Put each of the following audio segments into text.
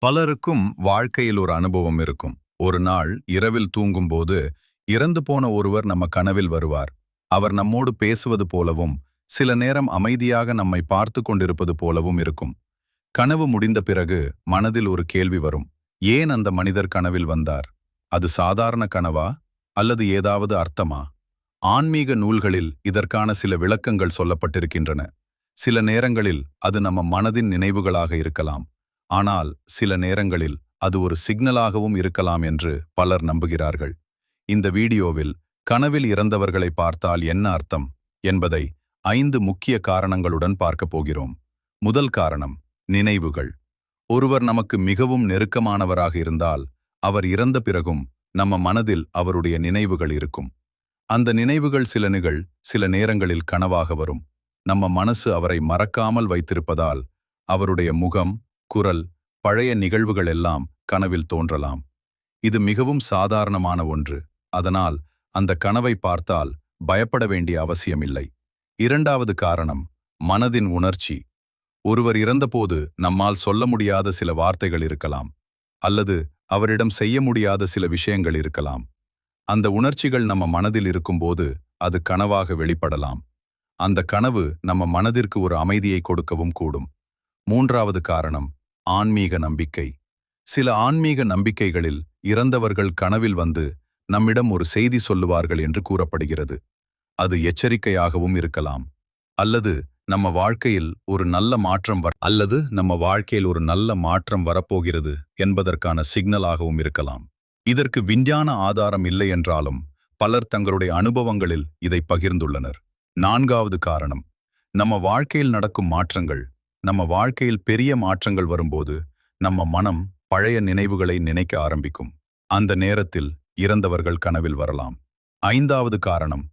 பலருக்கும் வாழ்க்கையில் ஒரு அனுபவம் இருக்கும். ஒரு நாள் இரவில் தூங்கும்போது இறந்து போன ஒருவர் நம்ம கனவில் வருவார். அவர் நம்மோடு பேசுவது போலவும் சில நேரம் அமைதியாக நம்மை பார்த்து கொண்டிருப்பது போலவும் இருக்கும். கனவு முடிந்த பிறகு மனதில் ஒரு கேள்வி வரும். ஏன் அந்த மனிதர் கனவில் வந்தார்? அது சாதாரண கனவா அல்லது ஏதாவது அர்த்தமா? ஆன்மீக நூல்களில் இதற்கான சில விளக்கங்கள் சொல்லப்பட்டிருக்கின்றன. சில நேரங்களில் அது நம்ம மனதின் நினைவுகளாக இருக்கலாம். ஆனால் சில நேரங்களில் அது ஒரு சிக்னலாகவும் இருக்கலாம் என்று பலர் நம்புகிறார்கள். இந்த வீடியோவில் கனவில் இறந்தவர்களை பார்த்தால் என்ன அர்த்தம் என்பதை 5 முக்கிய காரணங்களுடன் பார்க்கப் போகிறோம். முதல் காரணம், நினைவுகள். ஒருவர் நமக்கு மிகவும் நெருக்கமானவராக இருந்தால் அவர் இறந்த பிறகும் நம்ம மனதில் அவருடைய நினைவுகள் இருக்கும். அந்த நினைவுகள் சில நேரங்களில் கனவாக வரும். நம்ம மனசு அவரை மறக்காமல் வைத்திருப்பதால் அவருடைய முகம், குரல், பழைய நிகழ்வுகள் எல்லாம் கனவில் தோன்றலாம். இது மிகவும் சாதாரணமான ஒன்று. அதனால் அந்த கனவை பார்த்தால் பயப்பட வேண்டிய அவசியமில்லை. இரண்டாவது காரணம், மனதின் உணர்ச்சி. ஒருவர் இறந்தபோது நம்மால் சொல்ல முடியாத சில வார்த்தைகள் இருக்கலாம். அல்லது அவரிடம் செய்ய முடியாத சில விஷயங்கள் இருக்கலாம். அந்த உணர்ச்சிகள் நம்ம மனதில் இருக்கும்போது அது கனவாக வெளிப்படலாம். அந்த கனவு நம்ம மனதிற்கு ஒரு அமைதியை கொடுக்கவும் கூடும். மூன்றாவது காரணம், ஆன்மீக நம்பிக்கை. சில ஆன்மீக நம்பிக்கைகளில் இறந்தவர்கள் கனவில் வந்து நம்மிடம் ஒரு செய்தி சொல்லுவார்கள் என்று கூறப்படுகிறது. அது எச்சரிக்கையாகவும் இருக்கலாம். அல்லது நம்ம வாழ்க்கையில் ஒரு நல்ல மாற்றம் வரப்போகிறது என்பதற்கான சிக்னலாகவும் இருக்கலாம். இதற்கு விஞ்ஞான ஆதாரம் இல்லை என்றாலும் பலர் தங்களுடைய அனுபவங்களில் இதை பகிர்ந்துள்ளனர். நான்காவது காரணம், நம்ம வாழ்க்கையில் நடக்கும் மாற்றங்கள். நம்ம வாழ்க்கையில் பெரிய மாற்றங்கள் வரும்போது நம்ம மனம் பழைய நினைவுகளை நினைக்க ஆரம்பிக்கும். அந்த நேரத்தில் இறந்தவர்கள் கனவில் வரலாம். ஐந்தாவது காரணம்,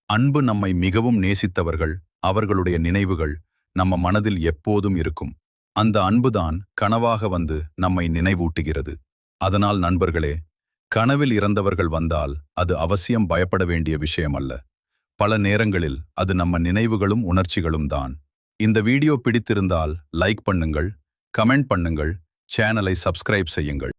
அன்பு. நம்மை மிகவும் நேசித்தவர்கள், அவர்களுடைய நினைவுகள் நம்ம மனதில் எப்போதும் இருக்கும். அந்த அன்புதான் கனவாக வந்து நம்மை நினைவூட்டுகிறது. அதனால் நண்பர்களே, கனவில் இறந்தவர்கள் வந்தால் அது அவசியம் பயப்பட வேண்டிய விஷயம் அல்ல. பல நேரங்களில் அது நம்ம நினைவுகளும் உணர்ச்சிகளும் தான். இந்த வீடியோ பிடித்திருந்தால் லைக் பண்ணுங்கள், கமெண்ட் பண்ணுங்கள், சேனலை சப்ஸ்கிரைப் செய்யுங்கள்.